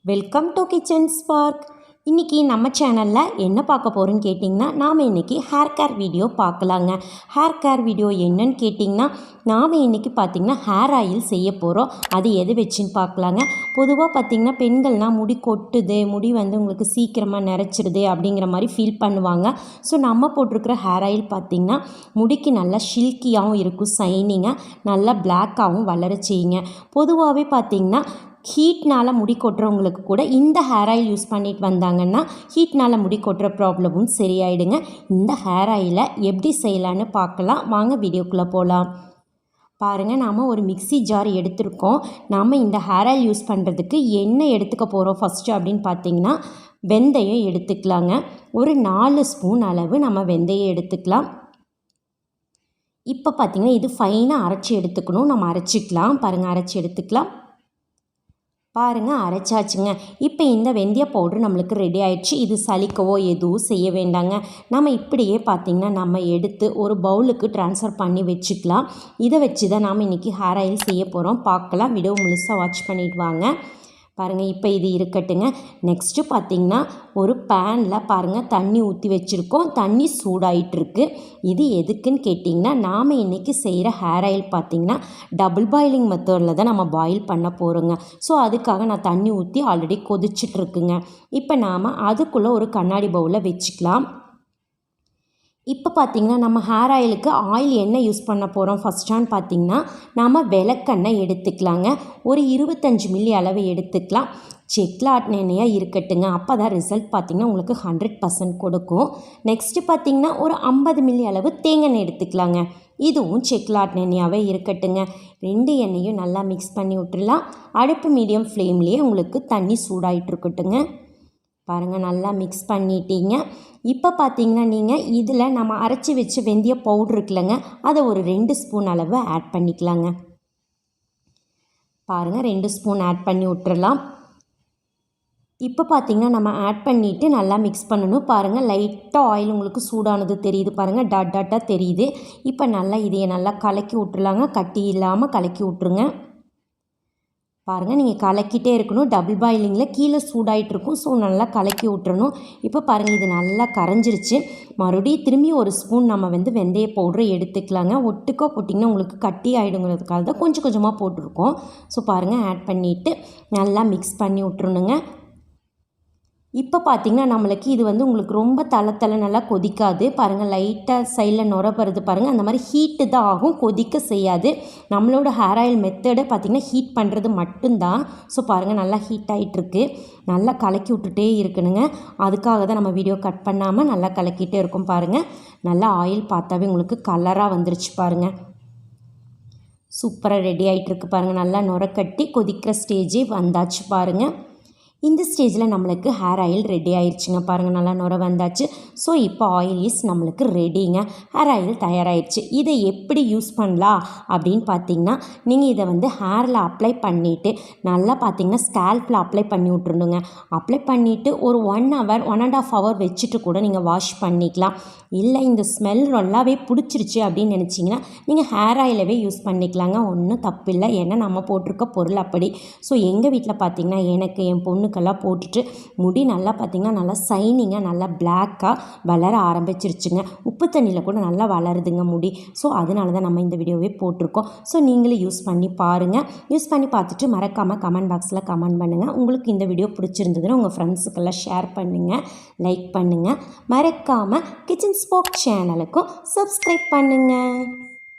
Welcome to kitchen spark. இன்றைக்கி நம்ம சேனலில் என்ன பார்க்க போகிறோன்னு கேட்டிங்கன்னா, நாம் இன்றைக்கி ஹேர் கேர் வீடியோ பார்க்கலாங்க. ஹேர் கேர் வீடியோ என்னன்னு கேட்டிங்கன்னா, நாம் இன்றைக்கி பார்த்திங்கன்னா ஹேர் ஆயில் செய்ய போகிறோம். அது எது வச்சுன்னு பார்க்கலாங்க. பொதுவாக பார்த்திங்கன்னா பெண்கள்னால் முடி கொட்டுது, முடி வந்து உங்களுக்கு சீக்கிரமாக நிறச்சிடுது அப்படிங்கிற மாதிரி ஃபீல் பண்ணுவாங்க. ஸோ நம்ம போட்டிருக்கிற ஹேர் ஆயில் பார்த்திங்கன்னா முடிக்கு நல்லா ஷில்கியாகவும் இருக்கும், சைனிங்காக நல்லா பிளாக்காகவும் வளர செய்யுங்க. பொதுவாகவே பார்த்திங்கன்னா ஹீட்னால் முடி கொட்டுறவங்களுக்கு கூட இந்த ஹேர் ஆயில் யூஸ் பண்ணிட்டு வந்தாங்கன்னா ஹீட்னால் முடி கொட்டுற ப்ராப்ளமும் சரியாயிடுங்க. இந்த ஹேர் ஆயிலை எப்படி செய்யலான்னு பார்க்கலாம். வாங்க வீடியோக்குள்ளே போகலாம். பாருங்கள், நாம் ஒரு மிக்ஸி ஜார் எடுத்திருக்கோம். நாம் இந்த ஹேர் ஆயில் யூஸ் பண்ணுறதுக்கு என்ன எடுத்துக்க போகிறோம் ஃபஸ்ட்டு அப்படின்னு பார்த்தீங்கன்னா, வெந்தயம் எடுத்துக்கலாங்க. ஒரு 4 ஸ்பூன் அளவு நம்ம வெந்தயம் எடுத்துக்கலாம். இப்போ பார்த்திங்கன்னா இது ஃபைனாக அரைச்சி எடுத்துக்கணும். நம்ம அரைச்சிக்கலாம். பாருங்கள், அரைச்சி எடுத்துக்கலாம். பாருங்கள், அரைச்சாச்சுங்க. இப்போ இந்த வெந்தய பவுட்ரு நம்மளுக்கு ரெடி ஆயிடுச்சு. இது சலிக்கவோ எதுவும் செய்ய வேண்டாங்க. நம்ம இப்படியே பார்த்திங்கன்னா நம்ம எடுத்து ஒரு பவுலுக்கு ட்ரான்ஸ்ஃபர் பண்ணி வச்சுக்கலாம். இதை வச்சு தான் நாம் இன்றைக்கி ஹேர் ஆயில் செய்ய போகிறோம். பார்க்கலாம், வீடியோ முழுசாக வாட்ச் பண்ணிட்டு வாங்க. பாருங்கள், இப்போ இது இருக்கட்டுங்க. நெக்ஸ்ட்டு பார்த்திங்கன்னா ஒரு பேனில் பாருங்கள் தண்ணி ஊற்றி வச்சுருக்கோம். தண்ணி சூடாயிட்ருக்கு. இது எதுக்குன்னு கேட்டிங்கன்னா, நாம் இன்றைக்கி செய்கிற ஹேர் ஆயில் பார்த்திங்கன்னா டபுள் பாயிலிங் மெத்தடில் தான் நம்ம பாயில் பண்ண போகிறோங்க. ஸோ அதுக்காக நான் தண்ணி ஊற்றி ஆல்ரெடி கொதிச்சிட்ருக்குங்க. இப்போ நாம் அதுக்குள்ளே ஒரு கண்ணாடி பவுலில் வச்சுக்கலாம். இப்போ பார்த்திங்கன்னா நம்ம ஹேர் ஆயிலுக்கு ஆயில் என்ன யூஸ் பண்ண போகிறோம் ஃபஸ்ட்டான்னு பார்த்திங்கன்னா, நாம் விளக்கெண்ணெய் எடுத்துக்கலாங்க. ஒரு 25 மில்லி அளவு எடுத்துக்கலாம். செக்கில் ஆட்டின எண்ணெயாக இருக்கட்டுங்க. அப்போ தான் ரிசல்ட் பார்த்திங்கன்னா உங்களுக்கு 100% கொடுக்கும். நெக்ஸ்ட்டு பார்த்திங்கன்னா ஒரு 50 மில்லி அளவு தேங்காய் எடுத்துக்கலாங்க. இதுவும் செக்கில் ஆட்டின எண்ணெயாகவே இருக்கட்டுங்க. 2 எண்ணெயும் நல்லா மிக்ஸ் பண்ணி விட்டுடலாம். அடுப்பு மீடியம் ஃப்ளேம்லேயே உங்களுக்கு தண்ணி சூடாகிட்டு இருக்கட்டுங்க. பாருங்கள், நல்லா மிக்ஸ் பண்ணிட்டீங்க. இப்போ பார்த்தீங்கன்னா நீங்கள் இதில் நம்ம அரைச்சி வச்சு வெந்தய பவுட்ரு இருக்குல்லங்க, அதை ஒரு 2 ஸ்பூன் அளவு ஆட் பண்ணிக்கலாங்க. பாருங்கள், 2 ஸ்பூன் ஆட் பண்ணி விட்டுறலாம். இப்போ பார்த்திங்கன்னா நம்ம ஆட் பண்ணிவிட்டு நல்லா மிக்ஸ் பண்ணணும். பாருங்கள், லைட்டாக ஆயில் உங்களுக்கு சூடானது தெரியுது. பாருங்கள், டாட்டாக தெரியுது. இப்போ நல்லா இதையை நல்லா கலக்கி விட்டுறலாங்க. கட்டி இல்லாமல் கலக்கி விட்ருங்க. பாருங்கள், நீங்கள் கலக்கிட்டே இருக்கணும். டபுள் பாயிலிங்கில் கீழே சூடாயிட்ருக்கும். ஸோ நல்லா கலக்கி விட்டுறணும். இப்போ பாருங்கள், இது நல்லா கரைஞ்சிருச்சு. மறுபடியும் திரும்பி ஒரு ஸ்பூன் நம்ம வந்து வெந்தய பவுட்ரு எடுத்துக்கலாங்க. ஒட்டுக்கா போட்டிங்கன்னா உங்களுக்கு கட்டி ஆகிடுங்கிறதுக்காக தான் கொஞ்சம் கொஞ்சமாக போட்டிருக்கோம். ஸோ பாருங்கள், ஆட் பண்ணிவிட்டு நல்லா மிக்ஸ் பண்ணி விட்ருணுங்க. இப்போ பார்த்திங்கன்னா நம்மளுக்கு இது வந்து உங்களுக்கு ரொம்ப தலை நல்லா கொதிக்காது. பாருங்கள், லைட்டாக சைடில் நுரப்படுறது பாருங்கள். அந்த மாதிரி ஹீட்டு தான் ஆகும், கொதிக்க செய்யாது. நம்மளோட ஹேர் ஆயில் மெத்தடை பார்த்திங்கன்னா ஹீட் பண்ணுறது மட்டும்தான். ஸோ பாருங்கள், நல்லா ஹீட் ஆகிட்டுருக்கு. நல்லா கலக்கி விட்டுட்டே இருக்கணுங்க. அதுக்காக தான் நம்ம வீடியோ கட் பண்ணாமல் நல்லா கலக்கிட்டே இருக்கும். பாருங்கள், நல்லா ஆயில் பார்த்தாவே உங்களுக்கு கலராக வந்துருச்சு. பாருங்கள், சூப்பராக ரெடி ஆகிட்டுருக்கு. பாருங்கள், நல்லா நுரக்கட்டி கொதிக்கிற ஸ்டேஜே வந்தாச்சு. பாருங்கள், இந்த ஸ்டேஜில் நம்மளுக்கு ஹேர் ஆயில் ரெடி ஆயிடுச்சுங்க. பாருங்கள், நல்லா நுர வந்தாச்சு. ஸோ இப்போ ஆயில் இஸ் நம்மளுக்கு ரெடிங்க. ஹேர் ஆயில் தயாராகிடுச்சு. இதை எப்படி யூஸ் பண்ணலாம் அப்படின்னு பார்த்தீங்கன்னா, நீங்கள் இதை வந்து ஹேரில் அப்ளை பண்ணிவிட்டு நல்லா பார்த்தீங்கன்னா ஸ்கேல்பில் அப்ளை பண்ணி விட்ருணுங்க. அப்ளை பண்ணிவிட்டு ஒரு 1 ஹவர் 1.5 ஹவர் வச்சுட்டு கூட நீங்கள் வாஷ் பண்ணிக்கலாம். இல்லை இந்த ஸ்மெல் நல்லாவே பிடிச்சிருச்சு அப்படின்னு நினச்சிங்கன்னா நீங்கள் ஹேர் ஆயிலவே யூஸ் பண்ணிக்கலாங்க. ஒன்றும் தப்பு இல்லை, ஏன்னா நம்ம போட்டிருக்க பொருள் அப்படி. ஸோ எங்கள் வீட்டில் பார்த்திங்கன்னா எனக்கு என் பொண்ணுக்கெல்லாம் போட்டுட்டு முடி நல்லா பார்த்திங்கன்னா நல்லா சைனிங்காக நல்லா பிளாக்காக வளர ஆரம்பிச்சிருச்சுங்க. உப்பு தண்ணியில் கூட நல்லா வளருதுங்க முடி. ஸோ அதனால தான் நம்ம இந்த வீடியோவே போட்டிருக்கோம். ஸோ நீங்களும் யூஸ் பண்ணி பாருங்கள். யூஸ் பண்ணி பார்த்துட்டு மறக்காமல் கமெண்ட் பாக்ஸில் கமெண்ட் பண்ணுங்கள். உங்களுக்கு இந்த வீடியோ பிடிச்சிருந்ததுன்னா உங்கள் ஃப்ரெண்ட்ஸுக்கெல்லாம் ஷேர் பண்ணுங்கள், லைக் பண்ணுங்கள். மறக்காமல் கிச்சன் ஸ்பார்க் சேனலுக்கும் சப்ஸ்கிரைப் பண்ணுங்கள்.